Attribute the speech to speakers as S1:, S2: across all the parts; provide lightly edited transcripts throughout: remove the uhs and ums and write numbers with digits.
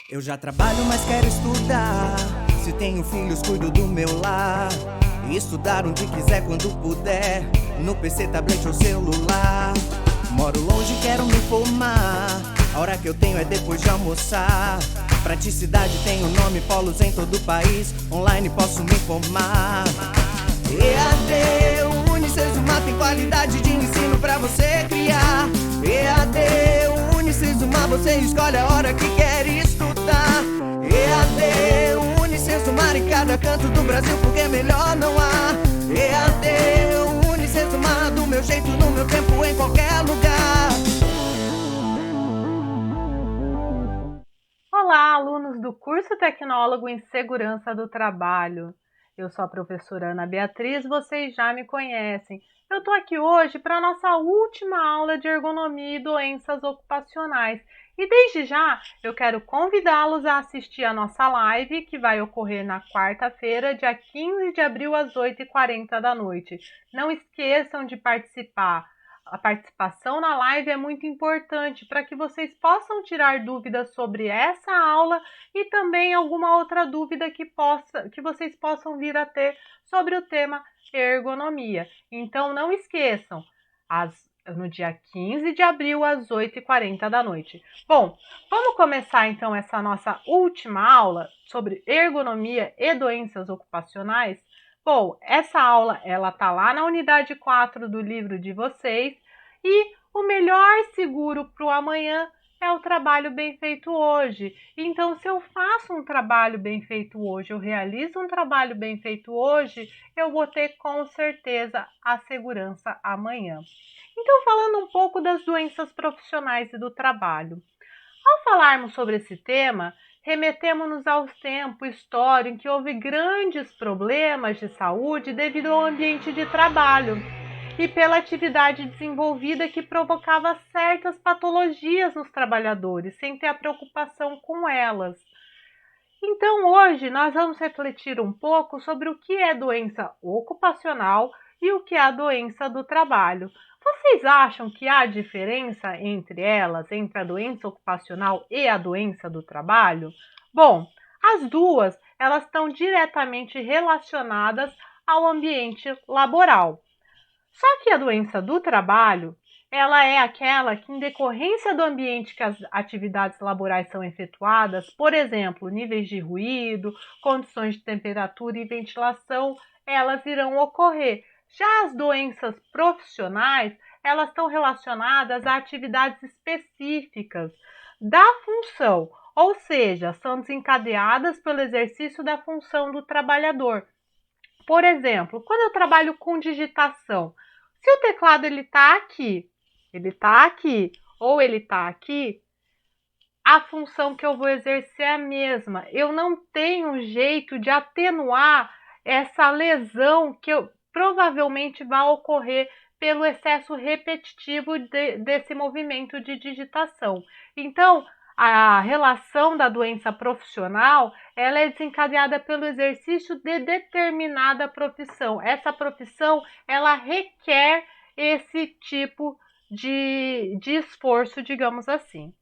S1: Eu já trabalho, mas quero estudar. Se tenho filhos, cuido do meu lar. E estudar onde quiser, quando puder. No PC, tablet ou celular. Moro longe, quero me formar. A hora que eu tenho é depois de almoçar. Praticidade tem o nome, polos em todo o país. Online posso me formar. EAD, Unicesumar tem qualidade de ensino pra você criar. EAD, Unicesumar, você escolhe a hora que quer estudar. EAD, Unicesumar em cada canto do Brasil, porque melhor não há. EAD, Unicesumar, do meu jeito, no meu tempo, em qualquer lugar.
S2: Olá, alunos do curso Tecnólogo em Segurança do Trabalho. Eu sou a professora Ana Beatriz, vocês já me conhecem. Eu estou aqui hoje para a nossa última aula de ergonomia e doenças ocupacionais. E desde já eu quero convidá-los a assistir a nossa live, que vai ocorrer na quarta-feira, dia 15 de abril, às 8h40 da noite. Não esqueçam de participar. A participação na live é muito importante para que vocês possam tirar dúvidas sobre essa aula e também alguma outra dúvida que vocês possam vir a ter sobre o tema ergonomia. Então não esqueçam, no dia 15 de abril, às 8h40 da noite. Bom, vamos começar então essa nossa última aula sobre ergonomia e doenças ocupacionais? Bom, essa aula ela tá lá na unidade 4 do livro de vocês e o melhor seguro para o amanhã é o trabalho bem feito hoje. Então, se eu faço um trabalho bem feito hoje, eu realizo um trabalho bem feito hoje, eu vou ter com certeza a segurança amanhã. Então, falando um pouco das doenças profissionais e do trabalho. Ao falarmos sobre esse tema, remetemos-nos ao tempo histórico em que houve grandes problemas de saúde devido ao ambiente de trabalho e pela atividade desenvolvida que provocava certas patologias nos trabalhadores, sem ter a preocupação com elas. Então, hoje, nós vamos refletir um pouco sobre o que é doença ocupacional e o que é a doença do trabalho. Vocês acham que há diferença entre elas, entre a doença ocupacional e a doença do trabalho? Bom, as duas, elas estão diretamente relacionadas ao ambiente laboral. Só que a doença do trabalho, ela é aquela que, em decorrência do ambiente que as atividades laborais são efetuadas, por exemplo, níveis de ruído, condições de temperatura e ventilação, elas irão ocorrer. Já as doenças profissionais, elas estão relacionadas a atividades específicas da função, ou seja, são desencadeadas pelo exercício da função do trabalhador. Por exemplo, quando eu trabalho com digitação, se o teclado ele está aqui, ou ele está aqui, a função que eu vou exercer é a mesma. Eu não tenho jeito de atenuar essa lesão que provavelmente vai ocorrer pelo excesso repetitivo desse movimento de digitação. Então, a relação da doença profissional, ela é desencadeada pelo exercício de determinada profissão. Essa profissão, ela requer esse tipo de esforço, digamos assim.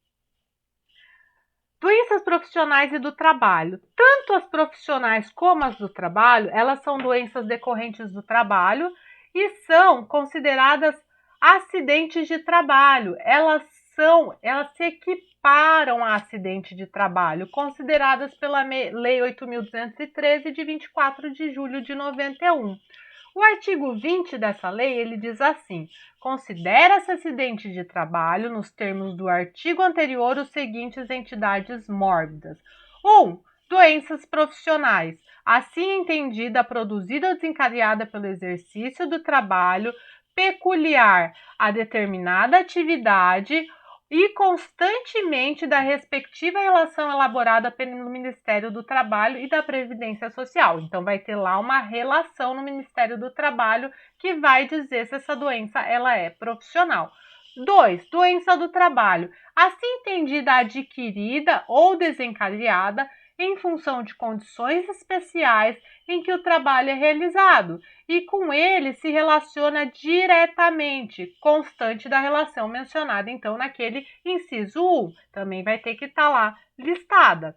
S2: Doenças profissionais e do trabalho. Tanto as profissionais como as do trabalho, elas são doenças decorrentes do trabalho e são consideradas acidentes de trabalho. Elas se equiparam a acidente de trabalho, consideradas pela Lei 8.213 de 24 de julho de 91. O artigo 20 dessa lei, ele diz assim: considera-se acidente de trabalho, nos termos do artigo anterior, os seguintes entidades mórbidas. 1. Doenças profissionais, assim entendida, produzida ou desencadeada pelo exercício do trabalho peculiar a determinada atividade e constantemente da respectiva relação elaborada pelo Ministério do Trabalho e da Previdência Social. Então, vai ter lá uma relação no Ministério do Trabalho que vai dizer se essa doença ela é profissional. 2. Doença do trabalho, assim entendida adquirida ou desencadeada em função de condições especiais em que o trabalho é realizado, e com ele se relaciona diretamente, constante da relação mencionada, então, naquele inciso 1. Também vai ter que estar lá listada.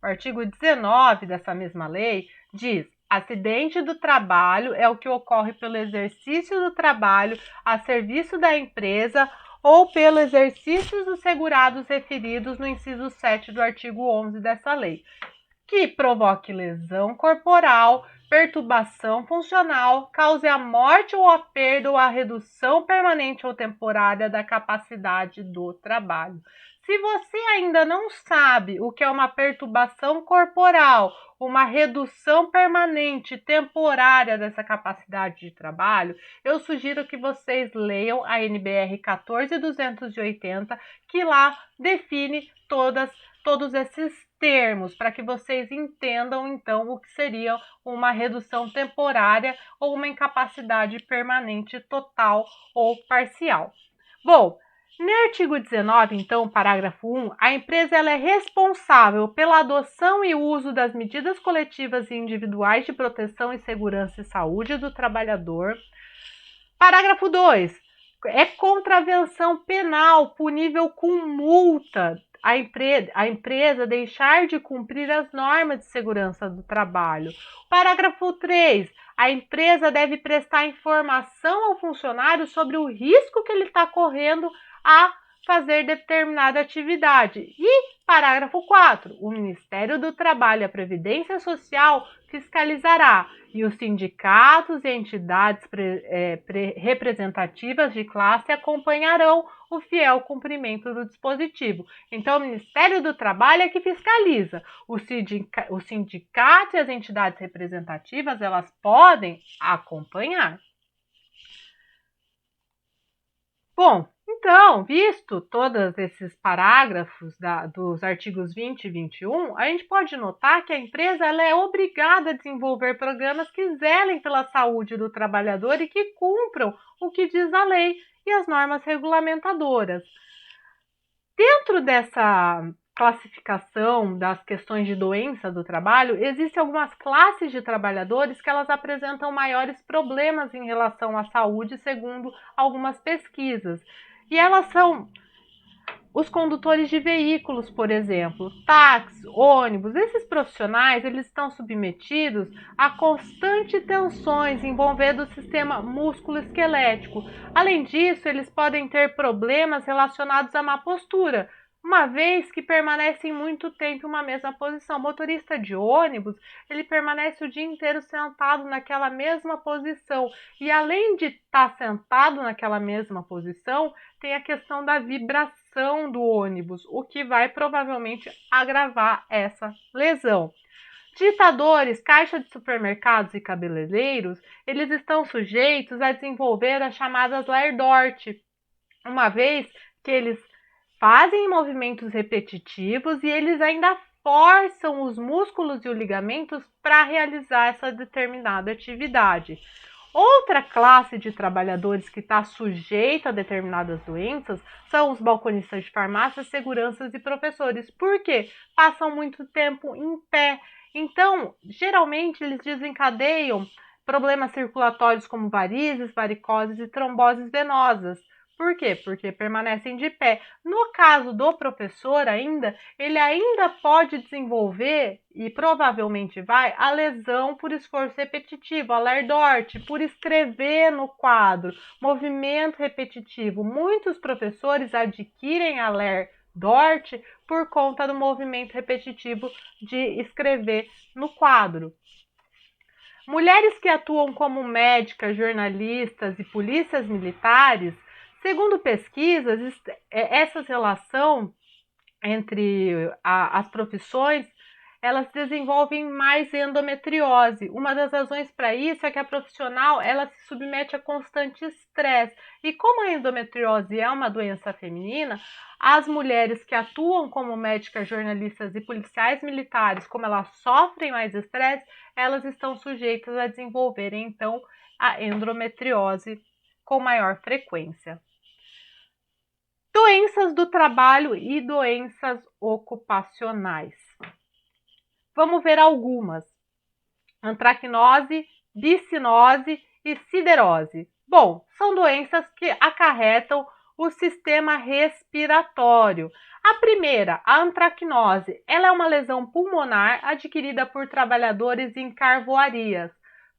S2: O artigo 19 dessa mesma lei diz: acidente do trabalho é o que ocorre pelo exercício do trabalho a serviço da empresa ou pelo exercício dos segurados referidos no inciso 7 do artigo 11 dessa lei, que provoque lesão corporal, perturbação funcional, cause a morte ou a perda ou a redução permanente ou temporária da capacidade do trabalho. Se você ainda não sabe o que é uma perturbação corporal, uma redução permanente temporária dessa capacidade de trabalho, eu sugiro que vocês leiam a NBR 14280, que lá define todos esses termos, para que vocês entendam, então, o que seria uma redução temporária ou uma incapacidade permanente total ou parcial. Bom, no artigo 19, então, parágrafo 1, a empresa ela é responsável pela adoção e uso das medidas coletivas e individuais de proteção e segurança e saúde do trabalhador. Parágrafo 2, é contravenção penal punível com multa a empresa deixar de cumprir as normas de segurança do trabalho. Parágrafo 3, a empresa deve prestar informação ao funcionário sobre o risco que ele está correndo a fazer determinada atividade. E parágrafo 4, o Ministério do Trabalho e a Previdência Social fiscalizará e os sindicatos e entidades representativas de classe acompanharão o fiel cumprimento do dispositivo. Então, o Ministério do Trabalho é que fiscaliza. Os sindicatos e as entidades representativas, elas podem acompanhar. Bom, então, visto todos esses parágrafos dos artigos 20 e 21, a gente pode notar que a empresa ela é obrigada a desenvolver programas que zelem pela saúde do trabalhador e que cumpram o que diz a lei e as normas regulamentadoras. Dentro dessa classificação das questões de doença do trabalho, existem algumas classes de trabalhadores que elas apresentam maiores problemas em relação à saúde, segundo algumas pesquisas. E elas são os condutores de veículos, por exemplo, táxis, ônibus. Esses profissionais eles estão submetidos a constantes tensões envolvendo o sistema músculo-esquelético. Além disso, eles podem ter problemas relacionados à má postura, uma vez que permanecem muito tempo em uma mesma posição. O motorista de ônibus, ele permanece o dia inteiro sentado naquela mesma posição. E além de estar sentado naquela mesma posição, tem a questão da vibração do ônibus, o que vai provavelmente agravar essa lesão. Ditadores, caixa de supermercados e cabeleireiros, eles estão sujeitos a desenvolver as chamadas lerdorte, uma vez que eles fazem movimentos repetitivos e eles ainda forçam os músculos e os ligamentos para realizar essa determinada atividade. Outra classe de trabalhadores que está sujeita a determinadas doenças são os balconistas de farmácias, seguranças e professores. Por quê? Passam muito tempo em pé. Então, geralmente, eles desencadeiam problemas circulatórios como varizes, varicoses e tromboses venosas. Por quê? Porque permanecem de pé. No caso do professor ele ainda pode desenvolver, e provavelmente vai, a lesão por esforço repetitivo, a lerdorte, por escrever no quadro, movimento repetitivo. Muitos professores adquirem a lerdorte por conta do movimento repetitivo de escrever no quadro. Mulheres que atuam como médicas, jornalistas e polícias militares, segundo pesquisas, essa relação entre as profissões, elas desenvolvem mais endometriose. Uma das razões para isso é que a profissional ela se submete a constante estresse. E como a endometriose é uma doença feminina, as mulheres que atuam como médicas, jornalistas e policiais militares, como elas sofrem mais estresse, elas estão sujeitas a desenvolverem, então, a endometriose com maior frequência. Doenças do trabalho e doenças ocupacionais. Vamos ver algumas: antracnose, bicinose e siderose. Bom, são doenças que acarretam o sistema respiratório. A primeira, a antracnose, ela é uma lesão pulmonar adquirida por trabalhadores em carvoarias.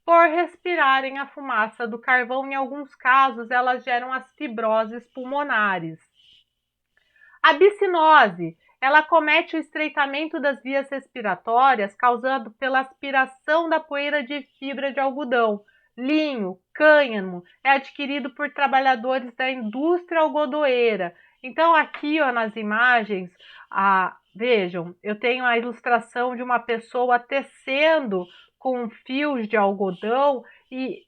S2: Por respirarem a fumaça do carvão, em alguns casos, elas geram as fibroses pulmonares. A bicinose, ela comete o estreitamento das vias respiratórias causado pela aspiração da poeira de fibra de algodão. Linho, cânhamo, é adquirido por trabalhadores da indústria algodoeira. Então aqui, ó, nas imagens, vejam, eu tenho a ilustração de uma pessoa tecendo com fios de algodão e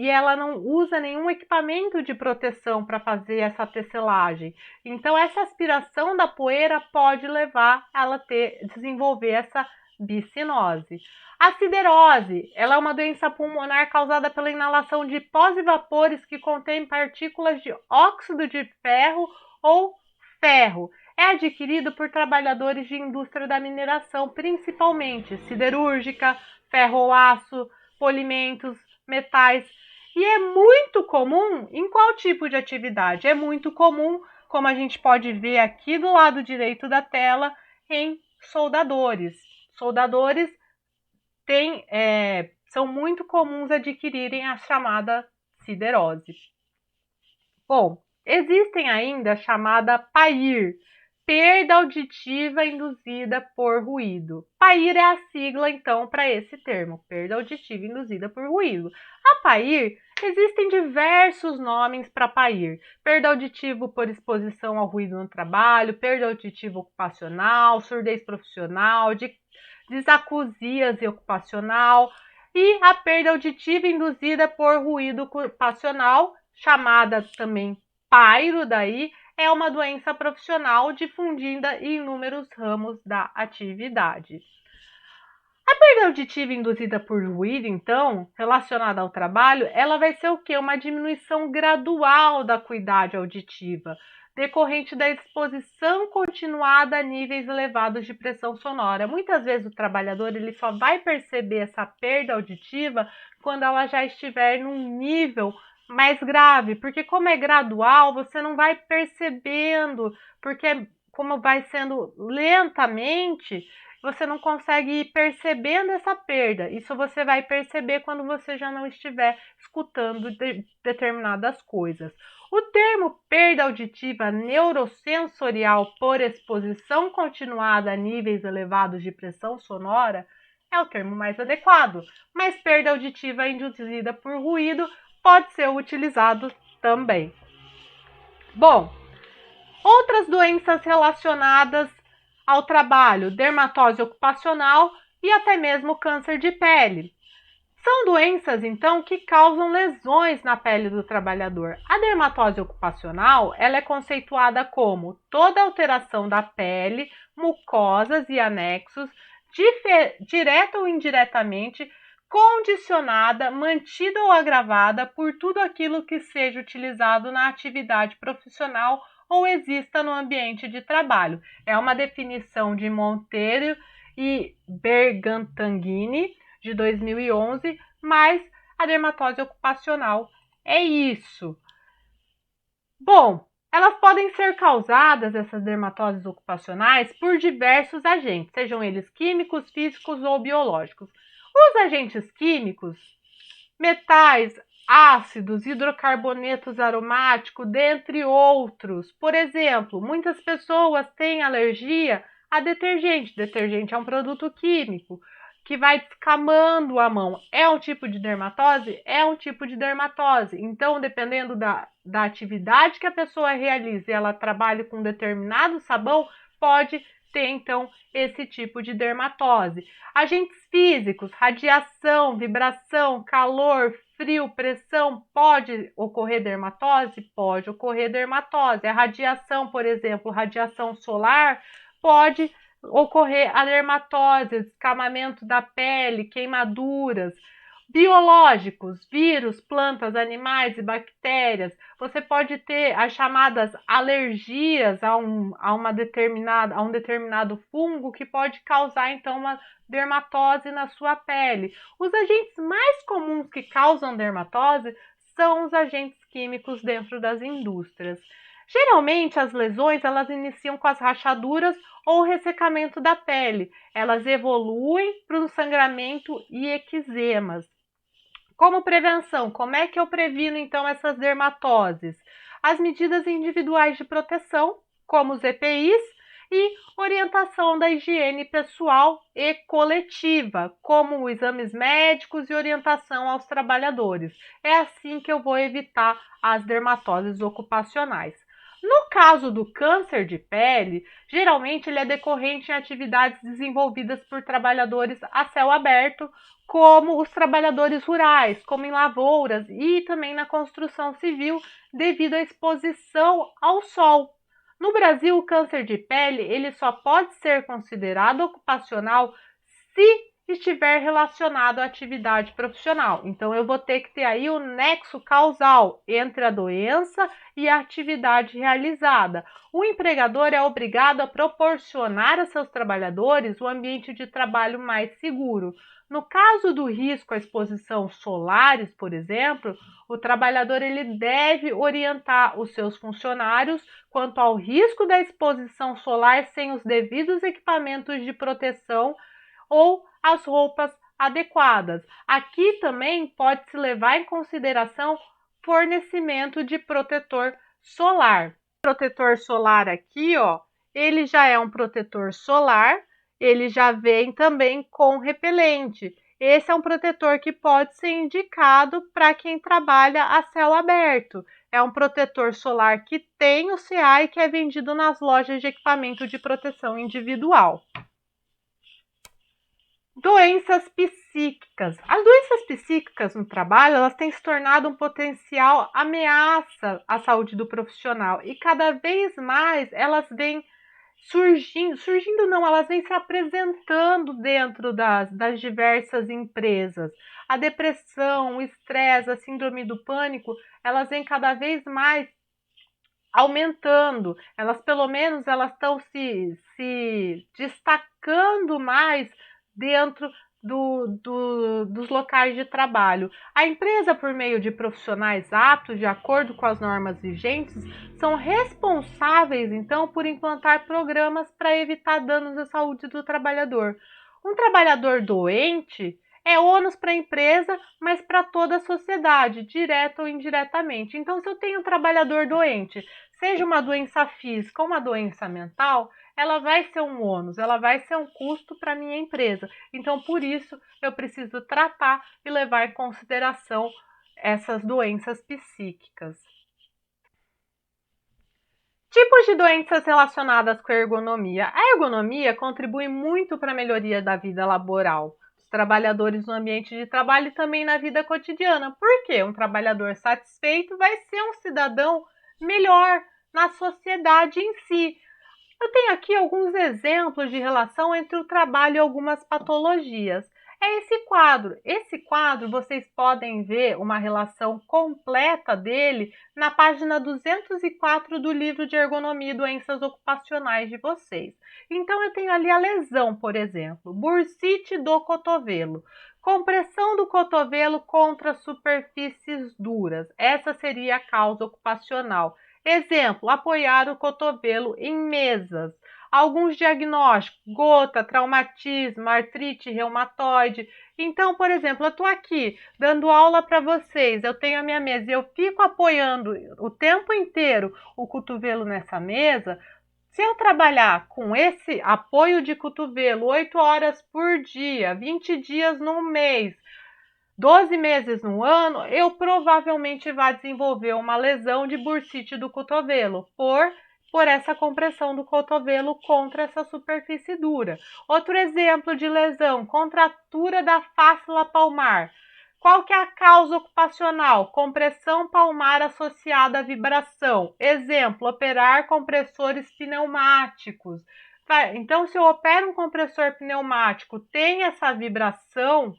S2: ela não usa nenhum equipamento de proteção para fazer essa tecelagem. Então, essa aspiração da poeira pode levar ela a desenvolver essa bicinose. A siderose, ela é uma doença pulmonar causada pela inalação de pós e vapores que contêm partículas de óxido de ferro ou ferro. É adquirido por trabalhadores de indústria da mineração, principalmente siderúrgica, ferro-aço, polimentos, metais. E é muito comum em qual tipo de atividade? É muito comum, como a gente pode ver aqui do lado direito da tela, em soldadores. Soldadores são muito comuns adquirirem a chamada siderose. Bom, existem ainda a chamada PAIR, perda auditiva induzida por ruído. PAIR é a sigla, então, para esse termo, perda auditiva induzida por ruído. A PAIR, existem diversos nomes para PAIR. Perda auditiva por exposição ao ruído no trabalho, perda auditiva ocupacional, surdez profissional, disacusíase ocupacional e a perda auditiva induzida por ruído ocupacional, chamada também pairo daí, é uma doença profissional difundida em inúmeros ramos da atividade. A perda auditiva induzida por ruído, então, relacionada ao trabalho, ela vai ser o quê? Uma diminuição gradual da acuidade auditiva, decorrente da exposição continuada a níveis elevados de pressão sonora. Muitas vezes o trabalhador ele só vai perceber essa perda auditiva quando ela já estiver num nível mais grave, porque como é gradual, você não vai percebendo, porque como vai sendo lentamente, você não consegue ir percebendo essa perda. Isso você vai perceber quando você já não estiver escutando determinadas coisas. O termo perda auditiva neurosensorial por exposição continuada a níveis elevados de pressão sonora é o termo mais adequado, mas perda auditiva induzida por ruído pode ser utilizado também. Bom, outras doenças relacionadas ao trabalho, dermatose ocupacional e até mesmo câncer de pele. São doenças, então, que causam lesões na pele do trabalhador. A dermatose ocupacional, ela é conceituada como toda alteração da pele, mucosas e anexos, direta ou indiretamente, condicionada, mantida ou agravada por tudo aquilo que seja utilizado na atividade profissional ou exista no ambiente de trabalho. É uma definição de Monteiro e Bergantagnini, de 2011, mas a dermatose ocupacional é isso. Bom, elas podem ser causadas, essas dermatoses ocupacionais, por diversos agentes, sejam eles químicos, físicos ou biológicos. Os agentes químicos, metais, ácidos, hidrocarbonetos aromáticos, dentre outros. Por exemplo, muitas pessoas têm alergia a detergente. Detergente é um produto químico que vai descamando a mão. É um tipo de dermatose? É um tipo de dermatose. Então, dependendo da atividade que a pessoa realiza e ela trabalha com determinado sabão, pode ter, então, esse tipo de dermatose. Agentes físicos, radiação, vibração, calor, frio, pressão, pode ocorrer dermatose? Pode ocorrer dermatose. A radiação, por exemplo, radiação solar, pode ocorrer a dermatose, descamamento da pele, queimaduras. Biológicos, vírus, plantas, animais e bactérias. Você pode ter as chamadas alergias a um determinado fungo que pode causar então uma dermatose na sua pele. Os agentes mais comuns que causam dermatose são os agentes químicos dentro das indústrias. Geralmente as lesões elas iniciam com as rachaduras ou ressecamento da pele. Elas evoluem para o sangramento e eczemas. Como prevenção, como é que eu previno então essas dermatoses? As medidas individuais de proteção, como os EPIs, e orientação da higiene pessoal e coletiva, como exames médicos e orientação aos trabalhadores. É assim que eu vou evitar as dermatoses ocupacionais. No caso do câncer de pele, geralmente ele é decorrente em atividades desenvolvidas por trabalhadores a céu aberto, como os trabalhadores rurais, como em lavouras e também na construção civil, devido à exposição ao sol. No Brasil, o câncer de pele ele só pode ser considerado ocupacional se estiver relacionado à atividade profissional. Então, eu vou ter que ter aí o nexo causal entre a doença e a atividade realizada. O empregador é obrigado a proporcionar a seus trabalhadores um ambiente de trabalho mais seguro. No caso do risco à exposição solares, por exemplo, o trabalhador ele deve orientar os seus funcionários quanto ao risco da exposição solar sem os devidos equipamentos de proteção ou as roupas adequadas. Aqui também pode-se levar em consideração fornecimento de protetor solar. O protetor solar aqui, ó, ele já é um protetor solar, ele já vem também com repelente. Esse é um protetor que pode ser indicado para quem trabalha a céu aberto. É um protetor solar que tem o CA e que é vendido nas lojas de equipamento de proteção individual. Doenças psíquicas. As doenças psíquicas no trabalho, elas têm se tornado um potencial ameaça à saúde do profissional e cada vez mais elas vêm surgindo não, elas vêm se apresentando dentro das diversas empresas. A depressão, o estresse, a síndrome do pânico, elas vêm cada vez mais aumentando. Elas, pelo menos, elas estão se destacando mais dentro dos locais de trabalho. A empresa, por meio de profissionais aptos, de acordo com as normas vigentes, são responsáveis, então, por implantar programas para evitar danos à saúde do trabalhador. Um trabalhador doente é ônus para a empresa, mas para toda a sociedade, direta ou indiretamente. Então, se eu tenho um trabalhador doente, seja uma doença física ou uma doença mental, ela vai ser um ônus, ela vai ser um custo para a minha empresa. Então, por isso, eu preciso tratar e levar em consideração essas doenças psíquicas. Tipos de doenças relacionadas com a ergonomia. A ergonomia contribui muito para a melhoria da vida laboral dos trabalhadores no ambiente de trabalho e também na vida cotidiana. Por quê? Um trabalhador satisfeito vai ser um cidadão melhor na sociedade em si. Eu tenho aqui alguns exemplos de relação entre o trabalho e algumas patologias. É esse quadro. Esse quadro vocês podem ver uma relação completa dele na página 204 do livro de Ergonomia e Doenças Ocupacionais de vocês. Então eu tenho ali a lesão, por exemplo, bursite do cotovelo. Compressão do cotovelo contra superfícies duras. Essa seria a causa ocupacional. Exemplo, apoiar o cotovelo em mesas. Alguns diagnósticos, gota, traumatismo, artrite reumatoide. Então, por exemplo, eu estou aqui dando aula para vocês, eu tenho a minha mesa e eu fico apoiando o tempo inteiro o cotovelo nessa mesa. Se eu trabalhar com esse apoio de cotovelo 8 horas por dia, 20 dias no mês, 12 meses no ano, eu provavelmente vai desenvolver uma lesão de bursite do cotovelo por essa compressão do cotovelo contra essa superfície dura. Outro exemplo de lesão, contratura da fáscula palmar. Qual que é a causa ocupacional? Compressão palmar associada à vibração. Exemplo, operar compressores pneumáticos. Então, se eu opero um compressor pneumático, tem essa vibração,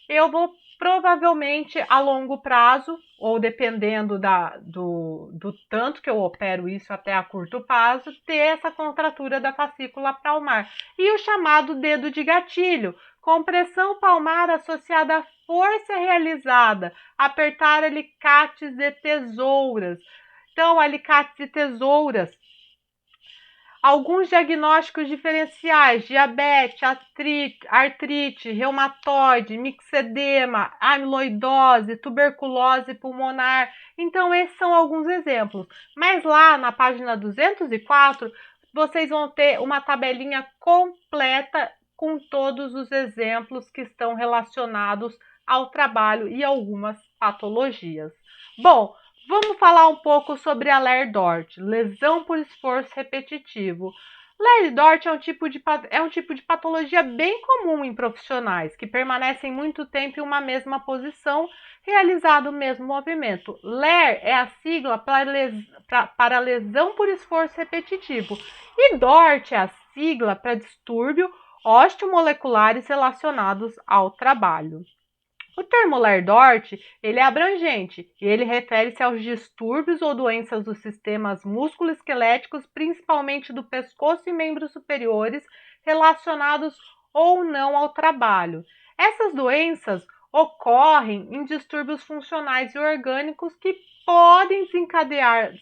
S2: eu vou provavelmente a longo prazo, ou dependendo do tanto que eu opero isso até a curto prazo, ter essa contratura da fascícula palmar. E o chamado dedo de gatilho, compressão palmar associada à força realizada, apertar alicates e tesouras. Então, alicates e tesouras. Alguns diagnósticos diferenciais: diabetes, artrite, reumatoide, mixedema, amiloidose, tuberculose pulmonar. Então, esses são alguns exemplos. Mas lá na página 204, vocês vão ter uma tabelinha completa com todos os exemplos que estão relacionados ao trabalho e algumas patologias. Bom, vamos falar um pouco sobre a Ler-Dort, lesão por esforço repetitivo. Ler-Dort é um tipo de patologia bem comum em profissionais que permanecem muito tempo em uma mesma posição, realizando o mesmo movimento. Ler é a sigla para lesão por esforço repetitivo e Dort é a sigla para distúrbio osteomoleculares relacionados ao trabalho. O termo Ler-Dort, ele é abrangente e ele refere-se aos distúrbios ou doenças dos sistemas músculo-esqueléticos, principalmente do pescoço e membros superiores, relacionados ou não ao trabalho. Essas doenças ocorrem em distúrbios funcionais e orgânicos que podem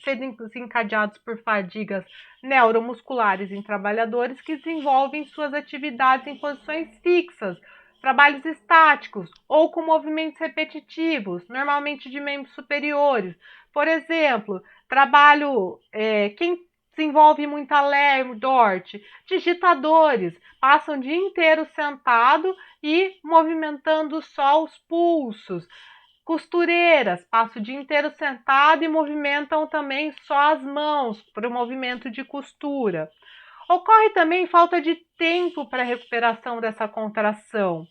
S2: ser desencadeados por fadigas neuromusculares em trabalhadores que desenvolvem suas atividades em posições fixas, trabalhos estáticos ou com movimentos repetitivos, normalmente de membros superiores. Por exemplo, quem desenvolve muita Ler-Dort, digitadores, passam o dia inteiro sentado e movimentando só os pulsos. Costureiras, passam o dia inteiro sentado e movimentam também só as mãos para o movimento de costura. Ocorre também falta de tempo para a recuperação dessa contração.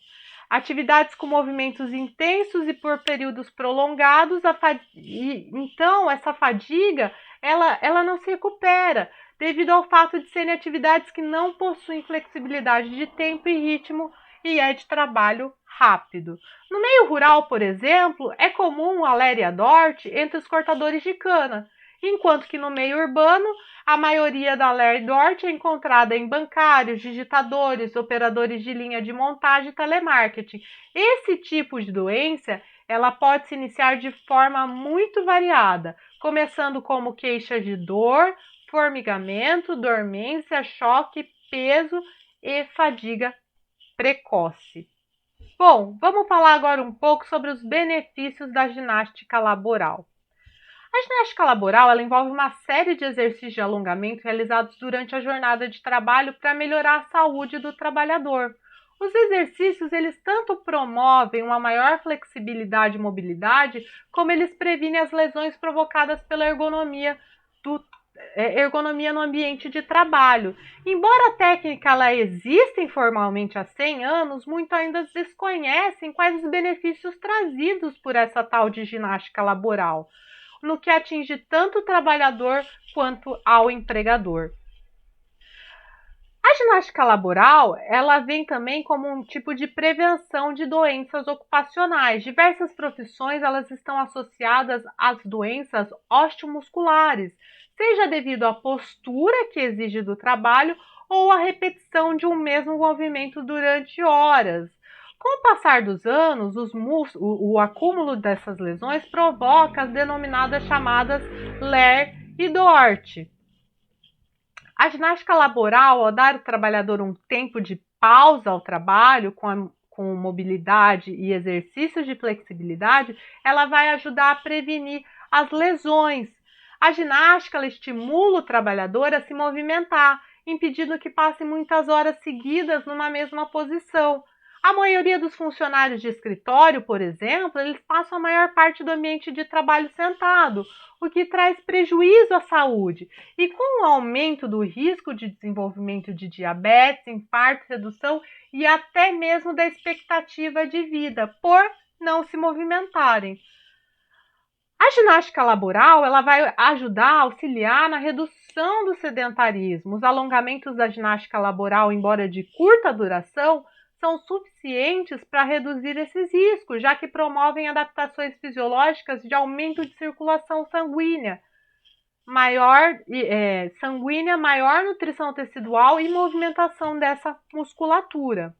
S2: Atividades com movimentos intensos e por períodos prolongados, então essa fadiga ela não se recupera, devido ao fato de serem atividades que não possuem flexibilidade de tempo e ritmo e é de trabalho rápido. No meio rural, por exemplo, é comum a Ler-Dort entre os cortadores de cana, enquanto que no meio urbano, a maioria da Ler-Dort é encontrada em bancários, digitadores, operadores de linha de montagem e telemarketing. Esse tipo de doença, ela pode se iniciar de forma muito variada, começando como queixa de dor, formigamento, dormência, choque, peso e fadiga precoce. Bom, vamos falar agora um pouco sobre os benefícios da ginástica laboral. A ginástica laboral ela envolve uma série de exercícios de alongamento realizados durante a jornada de trabalho para melhorar a saúde do trabalhador. Os exercícios eles tanto promovem uma maior flexibilidade e mobilidade, como eles previnem as lesões provocadas pela ergonomia no ambiente de trabalho. Embora a técnica ela exista informalmente há 100 anos, muitos ainda desconhecem quais os benefícios trazidos por essa tal de ginástica laboral, no que atinge tanto o trabalhador quanto ao empregador. A ginástica laboral, ela vem também como um tipo de prevenção de doenças ocupacionais. Diversas profissões, elas estão associadas às doenças osteomusculares, seja devido à postura que exige do trabalho ou à repetição de um mesmo movimento durante horas. Com o passar dos anos, o acúmulo dessas lesões provoca as denominadas chamadas Ler e Dort. A ginástica laboral, ao dar ao trabalhador um tempo de pausa ao trabalho, com mobilidade e exercícios de flexibilidade, ela vai ajudar a prevenir as lesões. A ginástica ela estimula o trabalhador a se movimentar, impedindo que passe muitas horas seguidas numa mesma posição. A maioria dos funcionários de escritório, por exemplo, eles passam a maior parte do ambiente de trabalho sentado, o que traz prejuízo à saúde. E com o aumento do risco de desenvolvimento de diabetes, infarto, redução e até mesmo da expectativa de vida, por não se movimentarem. A ginástica laboral ela vai ajudar a auxiliar na redução do sedentarismo. Os alongamentos da ginástica laboral, embora de curta duração, são suficientes para reduzir esses riscos, já que promovem adaptações fisiológicas de aumento de circulação sanguínea, maior nutrição tecidual e movimentação dessa musculatura.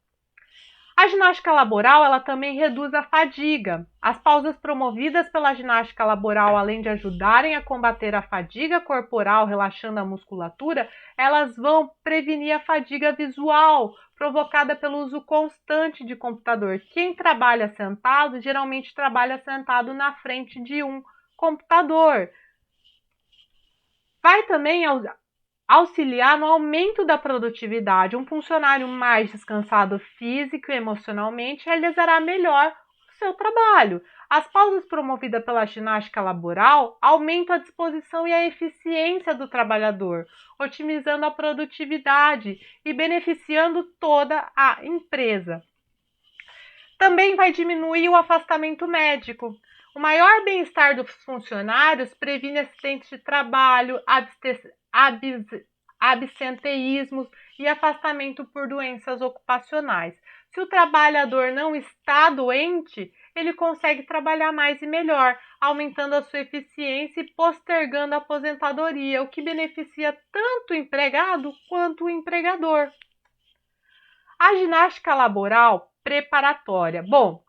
S2: A ginástica laboral ela também reduz a fadiga. As pausas promovidas pela ginástica laboral, além de ajudarem a combater a fadiga corporal, relaxando a musculatura, elas vão prevenir a fadiga visual, provocada pelo uso constante de computador. Quem trabalha sentado, geralmente trabalha sentado na frente de um computador. Vai também auxiliar no aumento da produtividade. Um funcionário mais descansado físico e emocionalmente realizará melhor o seu trabalho. As pausas promovidas pela ginástica laboral aumentam a disposição e a eficiência do trabalhador, otimizando a produtividade e beneficiando toda a empresa. Também vai diminuir o afastamento médico. O maior bem-estar dos funcionários previne acidentes de trabalho, absenteísmos e afastamento por doenças ocupacionais. Se o trabalhador não está doente, ele consegue trabalhar mais e melhor, aumentando a sua eficiência e postergando a aposentadoria, o que beneficia tanto o empregado quanto o empregador. A ginástica laboral preparatória. Bom,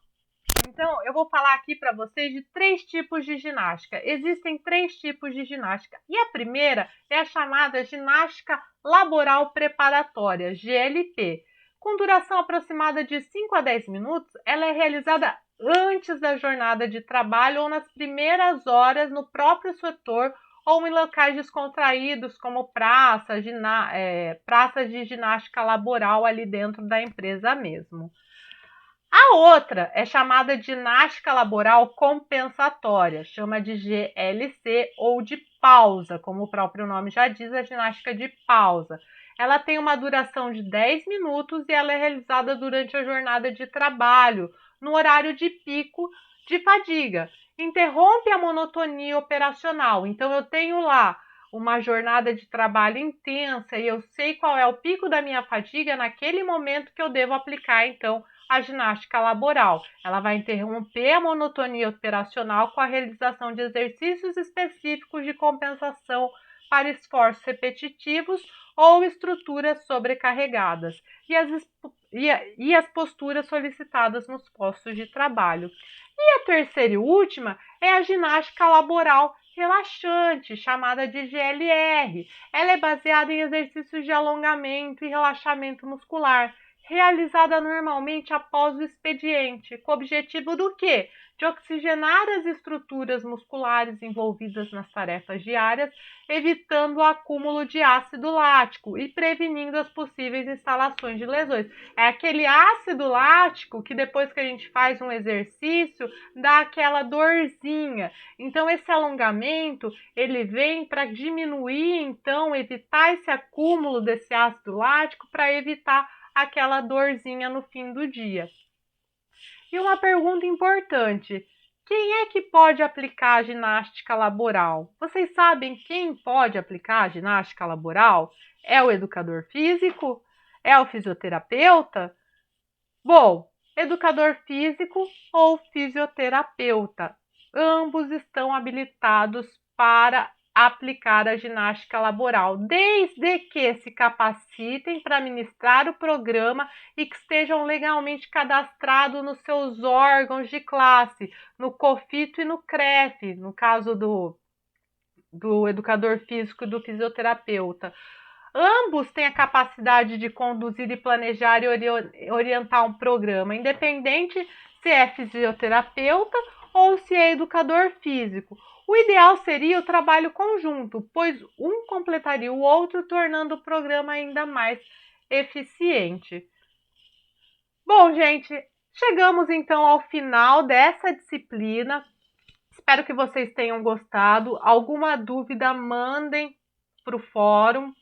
S2: então eu vou falar aqui para vocês de 3 tipos de ginástica. Existem 3 tipos de ginástica. E a primeira é a chamada ginástica laboral preparatória, GLP. Com duração aproximada de 5 a 10 minutos, ela é realizada antes da jornada de trabalho ou nas primeiras horas no próprio setor ou em locais descontraídos como praças de ginástica laboral ali dentro da empresa mesmo. A outra é chamada de ginástica laboral compensatória, chama de GLC ou de pausa, como o próprio nome já diz, a ginástica de pausa. Ela tem uma duração de 10 minutos e ela é realizada durante a jornada de trabalho, no horário de pico de fadiga. Interrompe a monotonia operacional. Então, eu tenho lá uma jornada de trabalho intensa e eu sei qual é o pico da minha fadiga naquele momento que eu devo aplicar, então, a ginástica laboral. Ela vai interromper a monotonia operacional com a realização de exercícios específicos de compensação para esforços repetitivos ou estruturas sobrecarregadas e as posturas solicitadas nos postos de trabalho. E a terceira e última é a ginástica laboral relaxante, chamada de GLR. Ela é baseada em exercícios de alongamento e relaxamento muscular, realizada normalmente após o expediente, com o objetivo do quê? De oxigenar as estruturas musculares envolvidas nas tarefas diárias, evitando o acúmulo de ácido lático e prevenindo as possíveis instalações de lesões. É aquele ácido lático que depois que a gente faz um exercício, dá aquela dorzinha. Então, esse alongamento, ele vem para diminuir, então, evitar esse acúmulo desse ácido lático para evitar aquela dorzinha no fim do dia. E uma pergunta importante: quem é que pode aplicar a ginástica laboral? Vocês sabem quem pode aplicar a ginástica laboral? É o educador físico? É o fisioterapeuta? Bom, educador físico ou fisioterapeuta, ambos estão habilitados para aplicar a ginástica laboral, desde que se capacitem para ministrar o programa e que estejam legalmente cadastrados nos seus órgãos de classe, no COFITO e no CREF, no caso do educador físico e do fisioterapeuta. Ambos têm a capacidade de conduzir e planejar e orientar um programa, independente se é fisioterapeuta ou se é educador físico. O ideal seria o trabalho conjunto, pois um completaria o outro, tornando o programa ainda mais eficiente. Bom, gente, chegamos então ao final dessa disciplina. Espero que vocês tenham gostado. Alguma dúvida, mandem para o fórum.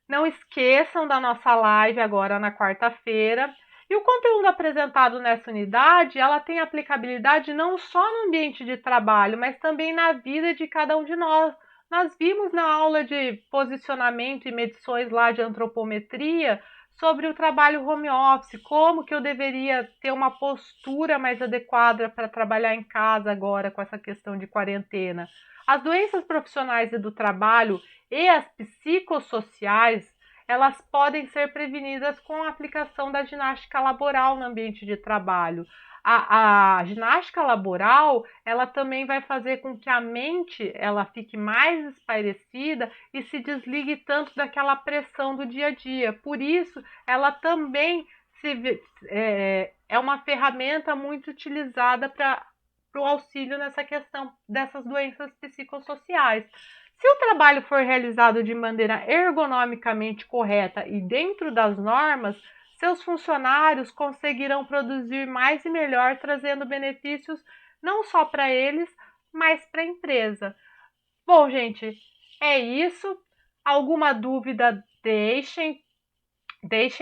S2: Não esqueçam da nossa live agora na quarta-feira. E o conteúdo apresentado nessa unidade, ela tem aplicabilidade não só no ambiente de trabalho, mas também na vida de cada um de nós. Nós vimos na aula de posicionamento e medições lá de antropometria sobre o trabalho home office, como que eu deveria ter uma postura mais adequada para trabalhar em casa agora com essa questão de quarentena. As doenças profissionais e do trabalho e as psicossociais, elas podem ser prevenidas com a aplicação da ginástica laboral no ambiente de trabalho. A ginástica laboral, ela também vai fazer com que a mente ela fique mais espairecida e se desligue tanto daquela pressão do dia a dia. Por isso, ela também é uma ferramenta muito utilizada para o auxílio nessa questão dessas doenças psicossociais. Se o trabalho for realizado de maneira ergonomicamente correta e dentro das normas, seus funcionários conseguirão produzir mais e melhor, trazendo benefícios não só para eles, mas para a empresa. Bom, gente, é isso. Alguma dúvida, deixem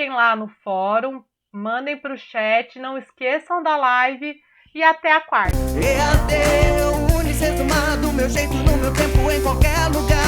S2: lá no fórum, mandem para o chat, não esqueçam da live e até a quarta.
S1: EAD, Unicesumar, do meu jeito, no meu tempo, em qualquer lugar.